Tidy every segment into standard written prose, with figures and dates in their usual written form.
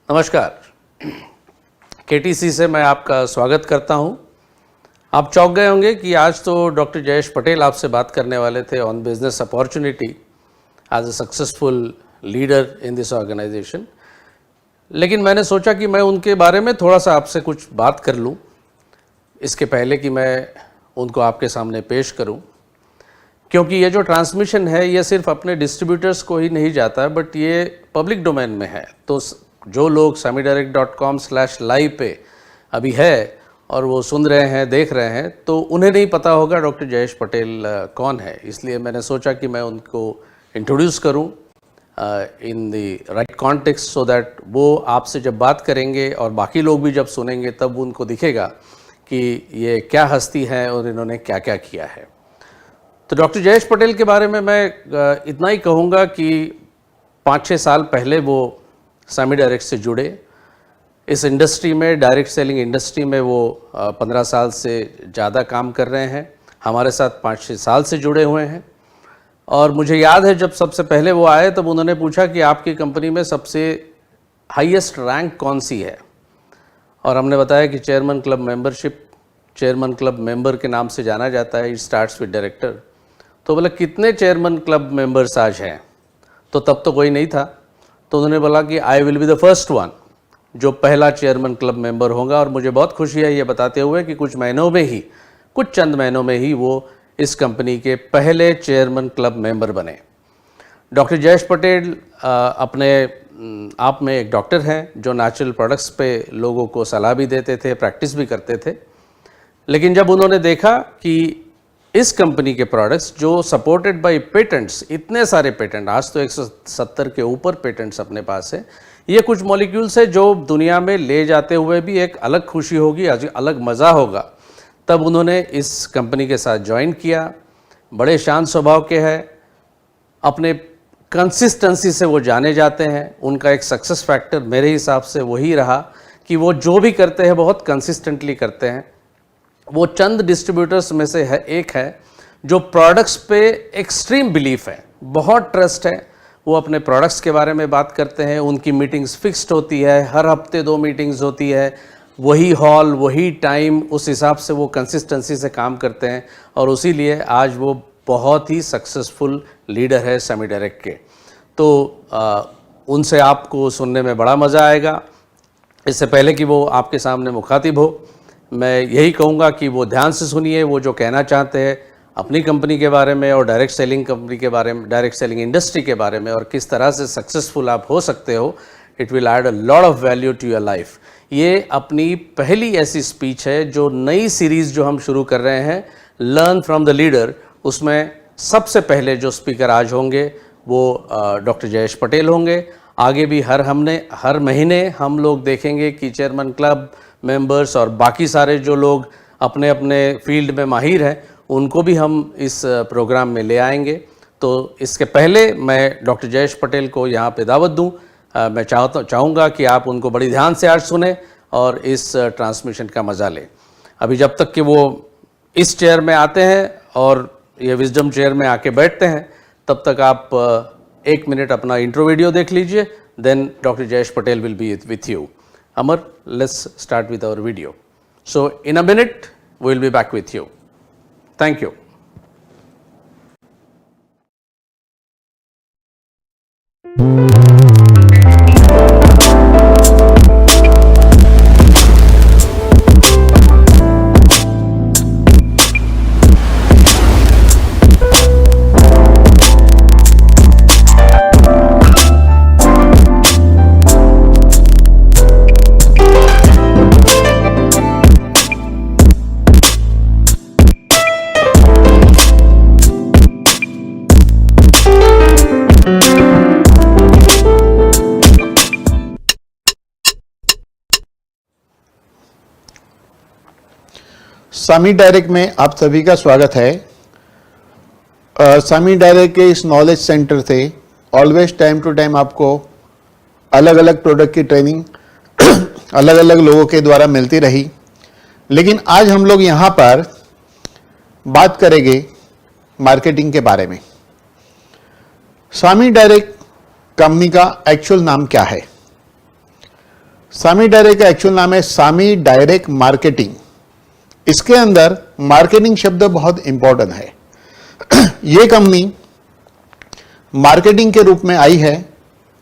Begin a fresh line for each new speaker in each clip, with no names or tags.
नमस्कार, केटीसी से मैं आपका स्वागत करता हूं। आप चौंक गए होंगे कि आज तो डॉक्टर जयेश पटेल आपसे बात करने वाले थे on business opportunity as a successful leader in this organisation, लेकिन मैंने सोचा कि मैं उनके बारे में थोड़ा सा आपसे कुछ बात कर लूं इसके पहले कि मैं उनको आपके सामने पेश करूं, क्योंकि ये जो ट्रांसमिशन है ये सिर्फ अपने डिस्ट्रीब्यूटर्स को ही नहीं जाता, बट ये पब्लिक डोमेन में है। तो जो लोग samidirect.com/live पे अभी है और वो सुन रहे हैं, देख रहे हैं, तो उन्हें नहीं पता होगा डॉक्टर जयेश पटेल कौन है। इसलिए मैंने सोचा कि मैं उनको इंट्रोड्यूस करूं in the right context, so that वो आपसे जब बात करेंगे और बाकी लोग भी जब सुनेंगे तब उनको दिखेगा कि ये क्या हस्ती है और इन्होंने क्या क्या किया है। तो डॉक्टर जयेश पटेल के बारे में मैं इतना ही कहूँगा कि 5-6 साल पहले वो सामी डायरेक्ट से जुड़े। इस इंडस्ट्री में, डायरेक्ट सेलिंग इंडस्ट्री में वो 15 साल से ज़्यादा काम कर रहे हैं। हमारे साथ 5-6 साल से जुड़े हुए हैं। और मुझे याद है जब सबसे पहले वो आए तब उन्होंने पूछा कि आपकी कंपनी में सबसे हाईएस्ट रैंक कौन सी है, और हमने बताया कि chairman club membership, chairman club member के नाम से जाना जाता है, इट स्टार्ट्स विद डायरेक्टर। तो बोला कितने चेयरमैन क्लब मेंबर्स आज हैं? तो तब तो कोई नहीं था। तो उन्होंने बोला कि I will be the first one, जो पहला चेयरमैन क्लब मेंबर होगा। और मुझे बहुत खुशी है ये बताते हुए कि कुछ चंद महीनों में ही वो इस कंपनी के पहले चेयरमैन क्लब मेंबर बने। डॉक्टर जयेश पटेल अपने आप में एक डॉक्टर हैं जो नेचुरल प्रोडक्ट्स पे लोगों को सलाह भी देते थे, प्रैक्टिस भी करते थे। लेकिन जब उन्होंने देखा कि इस कंपनी के प्रोडक्ट्स जो सपोर्टेड बाय पेटेंट्स, इतने सारे पेटेंट, आज तो 170 के ऊपर पेटेंट्स अपने पास है, ये कुछ मॉलिक्यूल्स है जो दुनिया में ले जाते हुए भी एक अलग खुशी होगी, अलग मज़ा होगा, तब उन्होंने इस कंपनी के साथ ज्वाइन किया। बड़े शांत स्वभाव के हैं, अपने कंसिस्टेंसी से वो जाने जाते हैं। उनका एक सक्सेस फैक्टर मेरे हिसाब से वही रहा कि वो जो भी करते हैं बहुत कंसिस्टेंटली करते हैं। वो चंद डिस्ट्रीब्यूटर्स में से एक है जो प्रोडक्ट्स पे एक्सट्रीम बिलीफ है, बहुत ट्रस्ट है। वो अपने प्रोडक्ट्स के बारे में बात करते हैं, उनकी मीटिंग्स फिक्स्ड होती है, हर हफ्ते 2 मीटिंग्स होती है, वही हॉल, वही टाइम, उस हिसाब से वो कंसिस्टेंसी से काम करते हैं। और उसीलिए आज वो बहुत ही सक्सेसफुल लीडर है सामी डायरेक्ट के। तो उनसे आपको सुनने में बड़ा मज़ा आएगा। इससे पहले कि वो आपके सामने मुखातिब हो, मैं यही कहूँगा कि वो ध्यान से सुनिए वो जो कहना चाहते हैं अपनी कंपनी के बारे में और डायरेक्ट सेलिंग कंपनी के बारे में, डायरेक्ट सेलिंग इंडस्ट्री के बारे में, और किस तरह से सक्सेसफुल आप हो सकते हो। It will add a lot of value to your life. ये अपनी पहली ऐसी स्पीच है जो नई सीरीज़ जो हम शुरू कर रहे हैं, लर्न फ्रॉम द लीडर, उसमें सबसे पहले जो स्पीकर आज होंगे वो डॉक्टर जयेश पटेल होंगे। आगे भी हर महीने हम लोग देखेंगे कि चेयरमैन क्लब मेंबर्स और बाकी सारे जो लोग अपने अपने फील्ड में माहिर हैं उनको भी हम इस प्रोग्राम में ले आएंगे। तो इसके पहले मैं डॉक्टर जयेश पटेल को यहाँ पे दावत दूँ। मैं चाहूँगा कि आप उनको बड़ी ध्यान से आज सुने और इस ट्रांसमिशन का मज़ा लें। अभी जब तक कि वो इस चेयर में आते हैं और ये विजडम चेयर में आके बैठते हैं, तब तक आप 1 मिनट अपना इंट्रो वीडियो देख लीजिए, then doctor Jayesh Patel will be with you. Amar, let's start with our video. So in a minute, we will be back with you. Thank you.
Sami direct में आप सभी का स्वागत है। सामी डायरेक्ट के इस नॉलेज सेंटर से ऑलवेज टाइम टू टाइम आपको अलग अलग प्रोडक्ट की ट्रेनिंग अलग अलग लोगों के द्वारा मिलती रही, लेकिन आज हम लोग यहाँ पर बात करेंगे मार्केटिंग के बारे में। सामी डायरेक्ट कंपनी का एक्चुअल नाम क्या है? सामी डायरेक्ट का एक्चुअल नाम है सामी डायरेक्ट मार्केटिंग। इसके अंदर मार्केटिंग शब्द बहुत इंपॉर्टेंट है। ये कंपनी मार्केटिंग के रूप में आई है।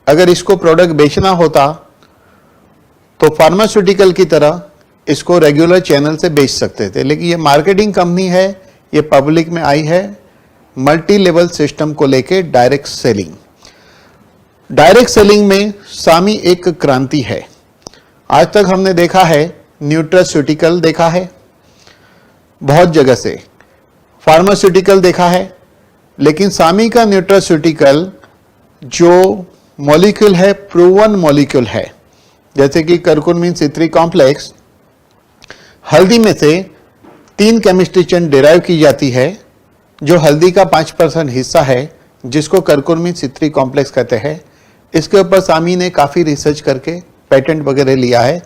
अगर इसको प्रोडक्ट बेचना होता तो फार्मास्यूटिकल की तरह इसको रेगुलर चैनल से बेच सकते थे, लेकिन ये मार्केटिंग कंपनी है, ये पब्लिक में आई है मल्टी लेवल सिस्टम को लेके डायरेक्ट सेलिंग। डायरेक्ट सेलिंग में सामी एक क्रांति है। आज तक हमने देखा है न्यूट्रास्यूटिकल देखा है, बहुत जगह से फार्मास्यूटिकल देखा है, लेकिन सामी का न्यूट्रास्यूटिकल जो मॉलिक्यूल है प्रूवन मॉलिक्यूल है। जैसे कि करकुमिन C3 कॉम्प्लेक्स, हल्दी में से 3 केमिस्ट्री चेन डिराइव की जाती है, जो हल्दी का 5% हिस्सा है जिसको करकुमिन C3 कॉम्प्लेक्स कहते हैं। इसके ऊपर सामी ने काफ़ी रिसर्च करके पेटेंट वगैरह लिया है।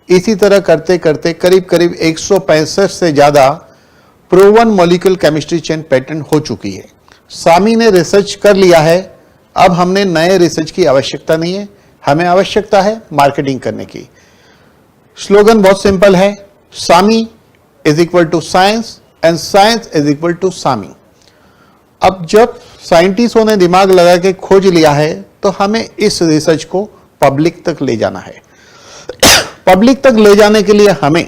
इसी तरह करते करते करीब करीब 165 से ज़्यादा proven molecule chemistry chain patent हो चुकी है। सामी ने रिसर्च कर लिया है, अब हमने नए रिसर्च की आवश्यकता नहीं है, हमें आवश्यकता है मार्केटिंग करने की। स्लोगन बहुत सिंपल है, Swami is equal to science and science is equal to Swami. अब जब साइंटिस्टों ने दिमाग लगा के खोज लिया है तो हमें इस रिसर्च को पब्लिक तक ले जाना है। पब्लिक तक ले जाने के लिए हमें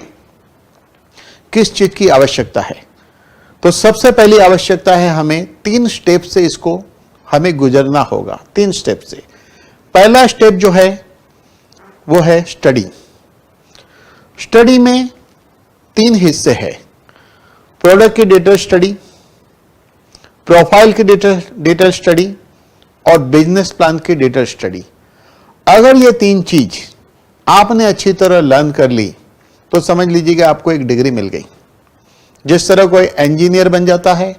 किस चीज की आवश्यकता है? तो सबसे पहली आवश्यकता है हमें 3 स्टेप से इसको हमें गुजरना होगा। 3 स्टेप से। पहला स्टेप जो है वो है स्टडी। स्टडी में 3 हिस्से हैं, प्रोडक्ट की डिटेल स्टडी, प्रोफाइल की डिटेल स्टडी और बिजनेस प्लान की डिटेल स्टडी। अगर ये 3 चीज आपने अच्छी तरह लर्न कर ली तो समझ लीजिए कि आपको एक डिग्री मिल गई। जिस तरह कोई इंजीनियर बन जाता है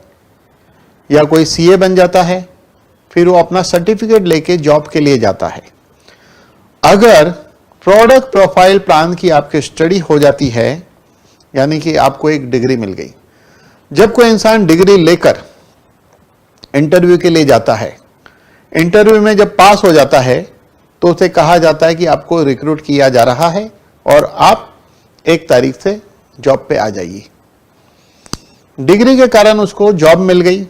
या कोई सीए बन जाता है, फिर वो अपना सर्टिफिकेट लेके जॉब के लिए जाता है। अगर प्रोडक्ट प्रोफाइल प्लान की आपकी स्टडी हो जाती है, यानी कि आपको एक डिग्री मिल गई। जब कोई इंसान डिग्री लेकर इंटरव्यू के लिए जाता है, इंटरव्यू में जब पास हो जाता है तो उसे कहा जाता है कि आपको रिक्रूट किया जा रहा है और आप 1 तारीख से जॉब पे आ जाइए। डिग्री के कारण उसको जॉब मिल गई।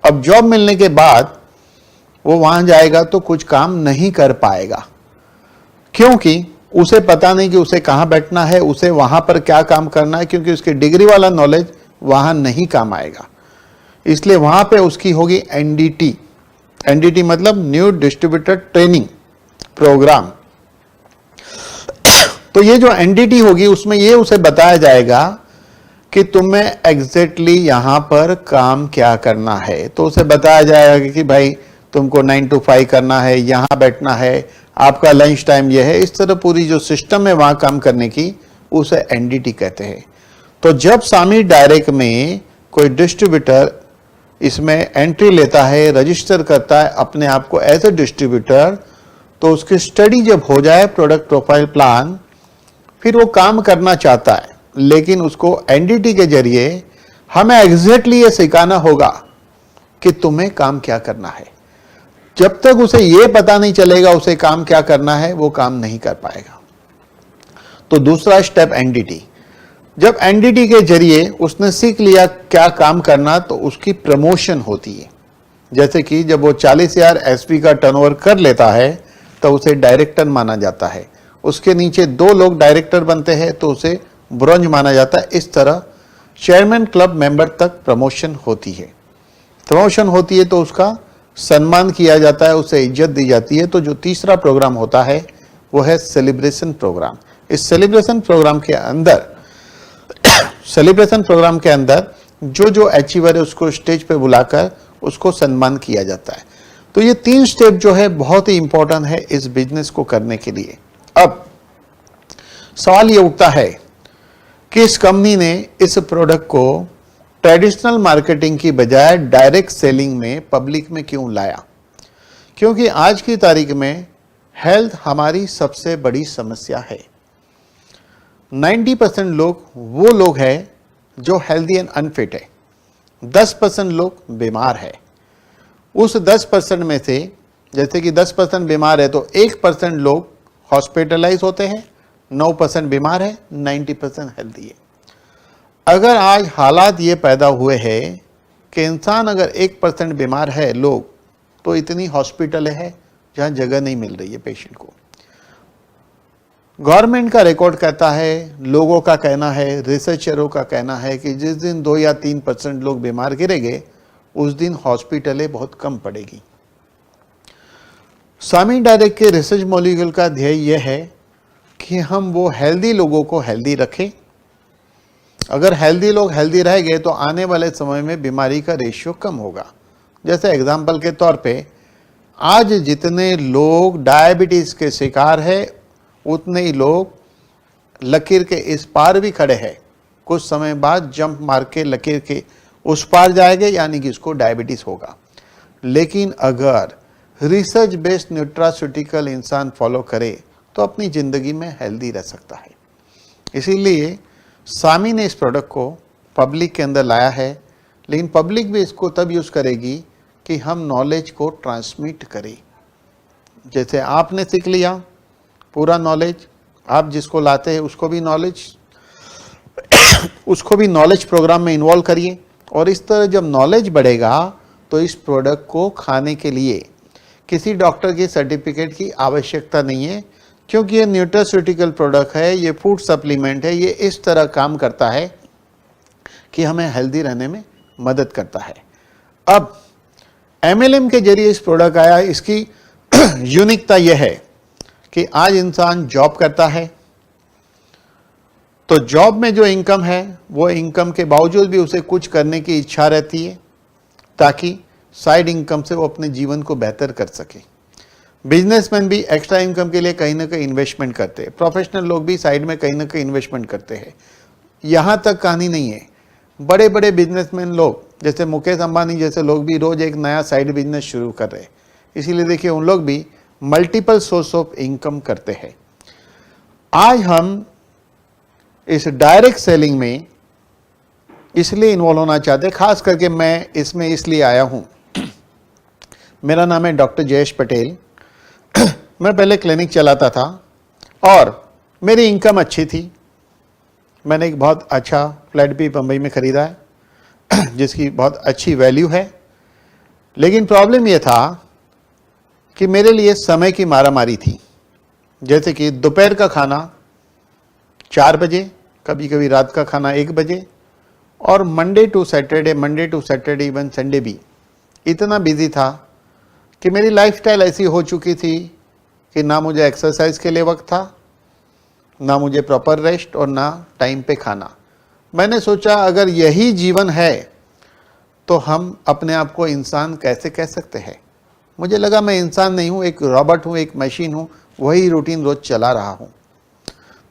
अब जॉब मिलने के बाद वो वहां जाएगा तो कुछ काम नहीं कर पाएगा, क्योंकि उसे पता नहीं कि उसे कहां बैठना है, उसे वहां पर क्या काम करना है, क्योंकि उसकी डिग्री वाला नॉलेज वहां नहीं काम आएगा। इसलिए वहां पे उसकी होगी एनडीटी। एनडीटी मतलब न्यू डिस्ट्रीब्यूटर ट्रेनिंग प्रोग्राम। तो ये जो एनडीटी होगी उसमें ये उसे बताया जाएगा कि तुम्हें एग्जैक्टली यहां पर काम क्या करना है। तो उसे बताया जाएगा कि भाई तुमको 9 to 5 करना है, यहां बैठना है, आपका लंच टाइम ये है। इस तरह पूरी जो सिस्टम है वहां काम करने की, उसे एनडीटी कहते हैं। तो जब सामी डायरेक्ट में कोई डिस्ट्रीब्यूटर इसमें एंट्री लेता है, रजिस्टर करता है अपने आप को एज ए डिस्ट्रीब्यूटर, तो उसकी स्टडी जब हो जाए प्रोडक्ट प्रोफाइल प्लान, फिर वो काम करना चाहता है, लेकिन उसको एनडीटी के जरिए हमें एग्जैक्टली ये सिखाना होगा कि तुम्हें काम क्या करना है। जब तक उसे ये पता नहीं चलेगा उसे काम क्या करना है, वो काम नहीं कर पाएगा। तो दूसरा स्टेप एनडीटी। जब एनडीटी के जरिए उसने सीख लिया क्या काम करना, तो उसकी प्रमोशन होती है। जैसे कि जब वो 40,000 एसपी का टर्नओवर कर लेता है तो उसे डायरेक्टर माना जाता है। उसके नीचे 2 लोग डायरेक्टर बनते हैं तो उसे ब्रॉन्ज माना जाता है। इस तरह चेयरमैन क्लब मेंबर तक प्रमोशन होती है। प्रमोशन होती है तो उसका सम्मान किया जाता है, उसे इज्जत दी जाती है। तो जो तीसरा प्रोग्राम होता है वो है सेलिब्रेशन प्रोग्राम। इस सेलिब्रेशन प्रोग्राम के अंदर जो अचीवर है उसको स्टेज पे बुलाकर उसको सम्मान किया जाता है। तो ये 3 स्टेप जो है बहुत ही इंपॉर्टेंट है इस बिजनेस को करने के लिए। अब सवाल ये उठता है कि इस कंपनी ने इस प्रोडक्ट को ट्रेडिशनल मार्केटिंग की बजाय डायरेक्ट सेलिंग में पब्लिक में क्यों लाया? क्योंकि आज की तारीख में हेल्थ हमारी सबसे बड़ी समस्या है। 90% लोग वो लोग हैं जो हेल्दी एंड अनफिट है, 10% लोग बीमार है। उस 10% में से जैसे कि 10% बीमार है तो 1% लोग हॉस्पिटलाइज होते हैं, 9% बीमार है, 90% हेल्दी है। अगर आज हालात ये पैदा हुए हैं कि इंसान अगर 1% बीमार है लोग, तो इतनी हॉस्पिटल है जहां जगह नहीं मिल रही है पेशेंट को। गवर्नमेंट का रिकॉर्ड कहता है, लोगों का कहना है, रिसर्चरों का कहना है कि जिस दिन 2 या 3% लोग बीमार गिरेंगे उस दिन हॉस्पिटलें बहुत कम पड़ेगी। सामी डायरेक्ट के रिसर्च मॉलिक्यूल का ध्येय यह है कि हम वो हेल्दी लोगों को हेल्दी रखें। अगर हेल्दी लोग हेल्दी रहेंगे तो आने वाले समय में बीमारी का रेशियो कम होगा। जैसे एग्जाम्पल के तौर पे आज जितने लोग डायबिटीज के शिकार है उतने ही लोग लकीर के इस पार भी खड़े हैं। कुछ समय बाद जंप मार के लकीर के उस पार जाएंगे, यानी कि उसको डायबिटीज होगा। लेकिन अगर रिसर्च बेस्ड न्यूट्रास्यूटिकल इंसान फॉलो करे तो अपनी ज़िंदगी में हेल्दी रह सकता है। इसीलिए सामी ने इस प्रोडक्ट को पब्लिक के अंदर लाया है, लेकिन पब्लिक भी इसको तब यूज़ करेगी कि हम नॉलेज को ट्रांसमिट करें। जैसे आपने सीख लिया पूरा नॉलेज, आप जिसको लाते हैं उसको भी नॉलेज प्रोग्राम में इन्वॉल्व करिए। और इस तरह जब नॉलेज बढ़ेगा तो इस प्रोडक्ट को खाने के लिए किसी डॉक्टर की सर्टिफिकेट की आवश्यकता नहीं है, क्योंकि ये न्यूट्रास्यूटिकल प्रोडक्ट है, ये फूड सप्लीमेंट है, ये इस तरह काम करता है कि हमें हेल्दी रहने में मदद करता है। अब MLM के जरिए इस प्रोडक्ट आया, इसकी यूनिकता यह है कि आज इंसान जॉब करता है तो जॉब में जो इनकम है वो इनकम के बावजूद भी उसे कुछ करने की इच्छा रहती है ताकि साइड इनकम से वो अपने जीवन को बेहतर कर सके। बिजनेसमैन भी एक्स्ट्रा इनकम के लिए कहीं ना कहीं इन्वेस्टमेंट करते हैं, प्रोफेशनल लोग भी साइड में कहीं ना कहीं इन्वेस्टमेंट करते हैं। यहाँ तक कहानी नहीं है, बड़े बड़े बिजनेसमैन लोग जैसे मुकेश अंबानी जैसे लोग भी रोज एक नया साइड बिजनेस शुरू कर रहे हैं। इसीलिए देखिए उन लोग भी मल्टीपल सोर्स ऑफ इनकम करते हैं। आज हम इस डायरेक्ट सेलिंग में इसलिए इन्वॉल्व होना चाहते हैं, खास करके मैं इसमें इसलिए आया हूं। मेरा नाम है डॉक्टर जयेश पटेल। मैं पहले क्लिनिक चलाता था और मेरी इनकम अच्छी थी। मैंने एक बहुत अच्छा फ्लैट भी बम्बई में ख़रीदा है जिसकी बहुत अच्छी वैल्यू है। लेकिन प्रॉब्लम यह था कि मेरे लिए समय की मारामारी थी। जैसे कि दोपहर का खाना 4 बजे, कभी कभी रात का खाना 1 बजे, और Monday to Saturday even Sunday भी इतना बिजी था कि मेरी लाइफस्टाइल ऐसी हो चुकी थी कि ना मुझे एक्सरसाइज के लिए वक्त था, ना मुझे प्रॉपर रेस्ट और ना टाइम पे खाना। मैंने सोचा अगर यही जीवन है तो हम अपने आप को इंसान कैसे कह सकते हैं। मुझे लगा मैं इंसान नहीं हूँ, एक रॉबोट हूँ, एक मशीन हूँ, वही रूटीन रोज चला रहा हूँ।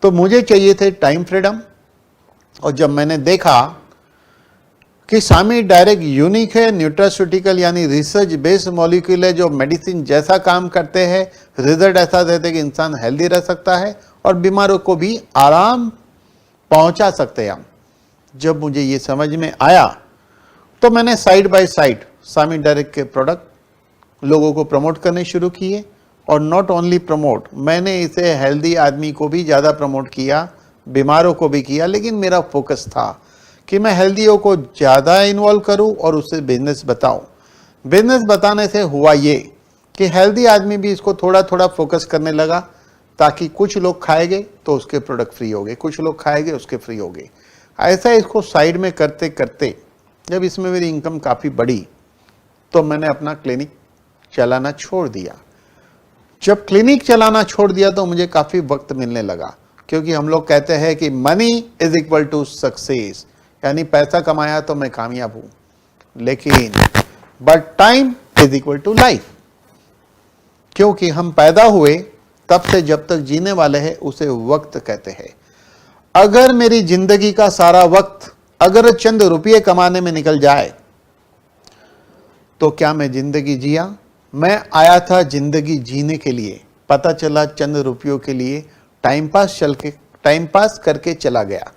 तो मुझे चाहिए थे टाइम फ्रीडम। और जब मैंने देखा कि सामी डायरेक्ट यूनिक है, न्यूट्रास्यूटिकल यानी रिसर्च बेस्ड मॉलिक्यूल है जो मेडिसिन जैसा काम करते हैं, रिजल्ट ऐसा देते हैं कि इंसान हेल्दी रह सकता है और बीमारों को भी आराम पहुंचा सकते हैं हम। जब मुझे ये समझ में आया तो मैंने side by side Sami direct के प्रोडक्ट लोगों को प्रमोट करने शुरू किए। और नॉट ओनली प्रमोट, मैंने इसे हेल्दी आदमी को भी ज़्यादा प्रमोट किया, बीमारों को भी किया। लेकिन मेरा फोकस था कि मैं हेल्दियों को ज़्यादा इन्वॉल्व करूं और उससे बिजनेस बताऊं। बिजनेस बताने से हुआ ये कि हेल्दी आदमी भी इसको थोड़ा थोड़ा फोकस करने लगा, ताकि कुछ लोग खाएंगे तो उसके प्रोडक्ट फ्री हो गए, कुछ लोग खाएंगे उसके फ्री हो गए। ऐसा इसको साइड में करते करते जब इसमें मेरी इनकम काफ़ी बढ़ी तो मैंने अपना क्लिनिक चलाना छोड़ दिया। जब क्लिनिक चलाना छोड़ दिया तो मुझे काफ़ी वक्त मिलने लगा, क्योंकि हम लोग कहते हैं कि money is equal to success, यानी पैसा कमाया तो मैं कामयाब हूँ। लेकिन but time is equal to life, क्योंकि हम पैदा हुए तब से जब तक जीने वाले हैं उसे वक्त कहते हैं। अगर मेरी जिंदगी का सारा वक्त अगर चंद रुपये कमाने में निकल जाए तो क्या मैं जिंदगी जिया? मैं आया था जिंदगी जीने के लिए, पता चला चंद रुपयों के लिए टाइम पास करके चला गया।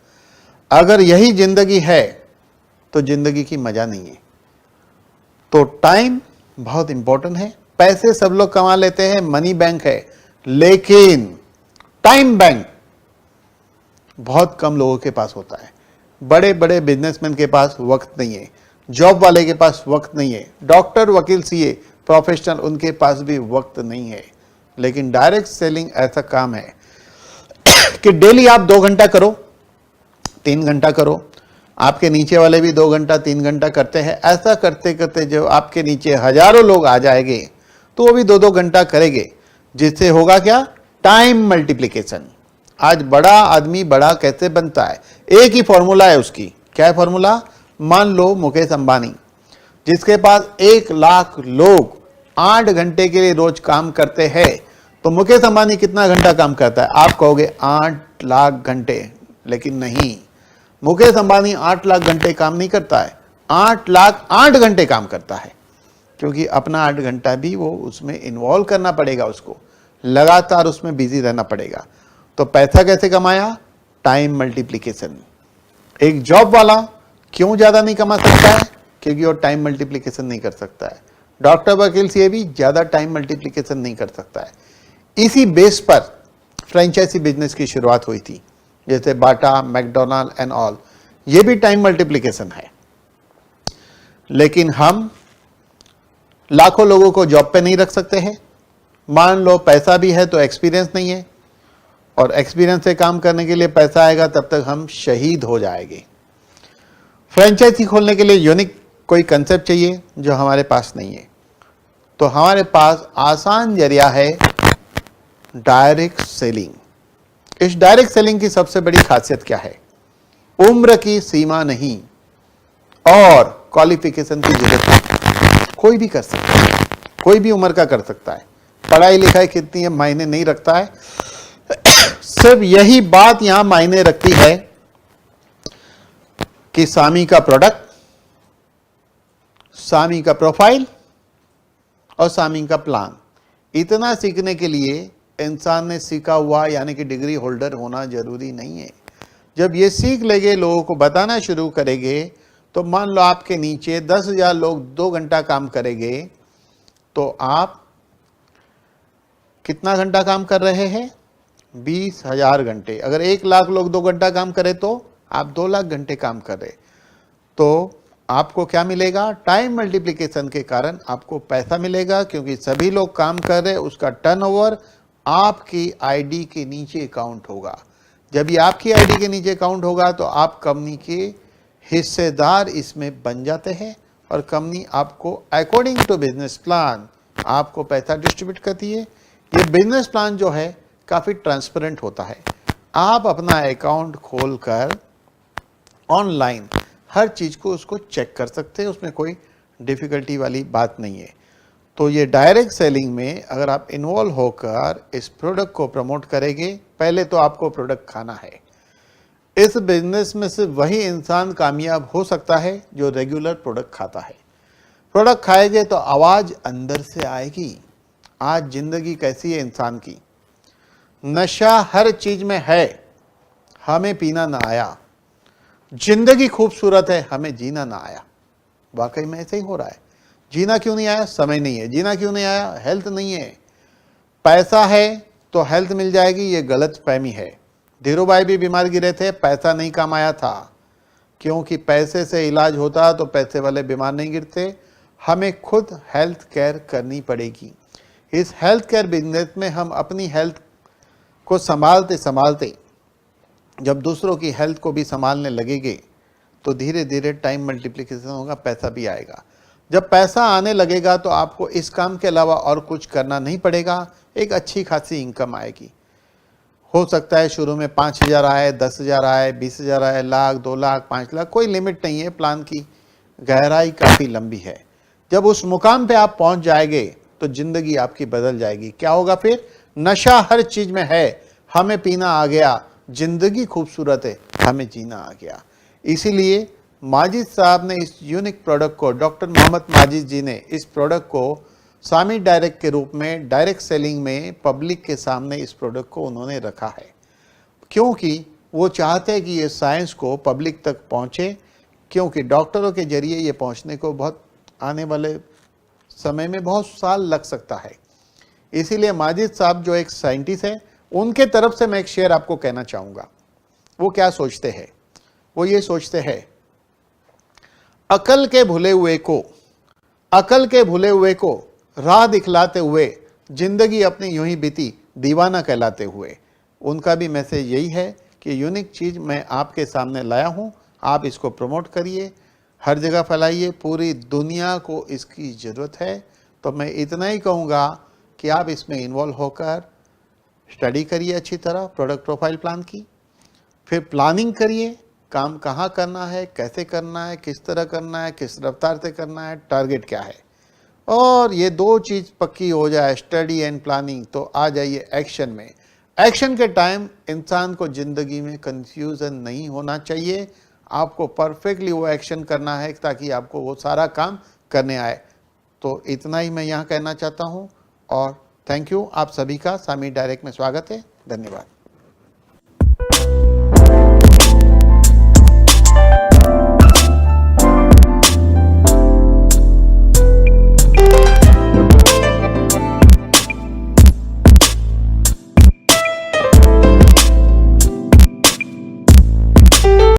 अगर यही जिंदगी है तो जिंदगी की मजा नहीं है। तो टाइम बहुत इंपॉर्टेंट है। पैसे सब लोग कमा लेते हैं, मनी बैंक है, लेकिन टाइम बैंक बहुत कम लोगों के पास होता है। बड़े बड़े बिजनेसमैन के पास वक्त नहीं है, जॉब वाले के पास वक्त नहीं है, डॉक्टर, वकील, सीए, प्रोफेशनल, उनके पास भी वक्त नहीं है। लेकिन डायरेक्ट सेलिंग ऐसा काम है कि डेली आप 2 घंटा करो, 3 घंटा करो, आपके नीचे वाले भी 2 घंटा 3 घंटा करते हैं। ऐसा करते करते जो आपके नीचे हजारों लोग आ जाएंगे तो वो भी 2-2 घंटा करेंगे, जिससे होगा क्या? Time multiplication. आज बड़ा आदमी बड़ा कैसे बनता है? एक ही फॉर्मूला है उसकी। क्या है फॉर्मूला? मान लो मुकेश अंबानी, जिसके पास 1 लाख लोग 8 घंटे के लिए रोज काम करते हैं, तो मुकेश अंबानी कितना घंटा काम करता है? आप कहोगे 8 लाख घंटे, लेकिन नहीं, मुकेश अंबानी 8 लाख घंटे काम नहीं करता है, 8 लाख 8 घंटे काम करता है, क्योंकि अपना 8 घंटा भी वो उसमें इन्वॉल्व करना पड़ेगा, उसको लगातार उसमें बिजी रहना पड़ेगा। तो पैसा कैसे कमाया? Time multiplication. एक जॉब वाला क्यों ज्यादा नहीं कमा सकता है? क्योंकि वो टाइम मल्टीप्लिकेशन नहीं कर सकता है। डॉक्टर, वकील से भी ज्यादा टाइम मल्टीप्लिकेशन नहीं कर सकता है। इसी बेस पर फ्रेंचाइजी बिजनेस की शुरुआत हुई थी, जैसे बाटा, मैकडोनाल्ड एंड ऑल, ये भी टाइम मल्टीप्लिकेशन है। लेकिन हम लाखों लोगों को जॉब पे नहीं रख सकते हैं। मान लो पैसा भी है तो एक्सपीरियंस नहीं है, और एक्सपीरियंस से काम करने के लिए पैसा आएगा तब तक हम शहीद हो जाएंगे। फ्रेंचाइजी खोलने के लिए यूनिक कोई कंसेप्ट चाहिए जो हमारे पास नहीं है, तो हमारे पास आसान जरिया है डायरेक्ट सेलिंग। इस डायरेक्ट सेलिंग की सबसे बड़ी खासियत क्या है? उम्र की सीमा नहीं और क्वालिफिकेशन की जरूरत नहीं, कोई भी कर सकता है, कोई भी उम्र का कर सकता है। पढ़ाई लिखाई कितनी है मायने नहीं रखता है, सिर्फ यही बात यहां मायने रखती है कि स्वामी का प्रोडक्ट, स्वामी का प्रोफाइल और स्वामी का प्लान। इतना सीखने के लिए इंसान ने सीखा हुआ यानी कि डिग्री होल्डर होना जरूरी नहीं है। जब ये सीख लेंगे, लोगों को बताना शुरू करेंगे, तो मान लो आपके नीचे 10,000 लोग 2 घंटा काम करेंगे, तो आप कितना घंटा काम कर रहे हैं? 20,000 घंटे। अगर 1 लाख लोग 2 घंटा काम करें तो आप 2 लाख घंटे काम कर रहे, तो आपको क्या मिलेगा? टाइम मल्टीप्लिकेशन के कारण आपको पैसा मिलेगा, क्योंकि सभी लोग काम कर रहे, उसका टर्नओवर आपकी आईडी के नीचे काउंट होगा। जब ये आपकी आईडी के नीचे काउंट होगा तो आप कंपनी के हिस्सेदार इसमें बन जाते हैं, और कंपनी आपको अकॉर्डिंग टू बिजनेस प्लान आपको पैसा डिस्ट्रीब्यूट करती है। ये बिजनेस प्लान जो है काफ़ी ट्रांसपेरेंट होता है। आप अपना अकाउंट खोलकर ऑनलाइन हर चीज़ को उसको चेक कर सकते हैं, उसमें कोई डिफ़िकल्टी वाली बात नहीं है। तो ये डायरेक्ट सेलिंग में अगर आप इन्वॉल्व होकर इस प्रोडक्ट को प्रमोट करेंगे, पहले तो आपको प्रोडक्ट खाना है। इस बिजनेस में सिर्फ वही इंसान कामयाब हो सकता है जो रेगुलर प्रोडक्ट खाता है। प्रोडक्ट खाएंगे तो आवाज़ अंदर से आएगी। आज जिंदगी कैसी है इंसान की? नशा हर चीज में है, हमें पीना ना आया। जिंदगी खूबसूरत है, हमें जीना ना आया। वाकई में ऐसे ही हो रहा है। जीना क्यों नहीं आया? समय नहीं है। जीना क्यों नहीं आया? हेल्थ नहीं है। पैसा है तो हेल्थ मिल जाएगी, ये गलत फहमी है। धीरूभाई भी बीमार गिरे थे, पैसा नहीं कमाया था, क्योंकि पैसे से इलाज होता तो पैसे वाले बीमार नहीं गिरते। हमें खुद हेल्थ केयर करनी पड़ेगी। इस हेल्थ केयर बिजनेस में हम अपनी हेल्थ को संभालते संभालते जब दूसरों की हेल्थ को भी संभालने लगेंगे, तो धीरे धीरे टाइम मल्टीप्लिकेशन होगा, पैसा भी आएगा। जब पैसा आने लगेगा तो आपको इस काम के अलावा और कुछ करना नहीं पड़ेगा, एक अच्छी खासी इनकम आएगी। हो सकता है शुरू में 5,000 आए, 10,000 आए, 20,000 आए, लाख, 2 लाख, 5 लाख, कोई लिमिट नहीं है। प्लान की गहराई काफ़ी लंबी है। जब उस मुकाम पे आप पहुंच जाएंगे तो जिंदगी आपकी बदल जाएगी। क्या होगा फिर? नशा हर चीज में है, हमें पीना आ गया। जिंदगी खूबसूरत है, हमें जीना आ गया। इसीलिए माजिद साहब ने इस यूनिक प्रोडक्ट को, डॉक्टर मोहम्मद माजिद जी ने इस प्रोडक्ट को स्वामी डायरेक्ट के रूप में डायरेक्ट सेलिंग में पब्लिक के सामने इस प्रोडक्ट को उन्होंने रखा है, क्योंकि वो चाहते हैं कि ये साइंस को पब्लिक तक पहुँचे। क्योंकि डॉक्टरों के जरिए ये पहुँचने को बहुत आने वाले समय में बहुत साल लग सकता है। इसीलिए माजिद साहब जो एक साइंटिस्ट है, उनके तरफ से मैं एक शेयर आपको कहना चाहूँगा। वो क्या सोचते हैं? वो ये सोचते हैं, अकल के भूले हुए को राह दिखलाते हुए जिंदगी अपनी यूं ही बीती दीवाना कहलाते हुए। उनका भी मैसेज यही है कि यूनिक चीज़ मैं आपके सामने लाया हूं, आप इसको प्रमोट करिए, हर जगह फैलाइए, पूरी दुनिया को इसकी ज़रूरत है। तो मैं इतना ही कहूँगा कि आप इसमें इन्वॉल्व होकर स्टडी करिए अच्छी तरह प्रोडक्ट प्रोफाइल प्लान की, फिर प्लानिंग करिए, काम कहाँ करना है, कैसे करना है, किस तरह करना है, किस रफ्तार से करना है, टारगेट क्या है, और ये दो चीज़ पक्की हो जाए, स्टडी एंड प्लानिंग, तो आ जाइए एक्शन में। एक्शन के टाइम इंसान को ज़िंदगी में कंफ्यूजन नहीं होना चाहिए, आपको परफेक्टली वो एक्शन करना है ताकि आपको वो सारा काम करने आए। तो इतना ही मैं यहाँ कहना चाहता हूँ और थैंक यू। आप सभी का सामी डायरेक्ट में स्वागत है। धन्यवाद।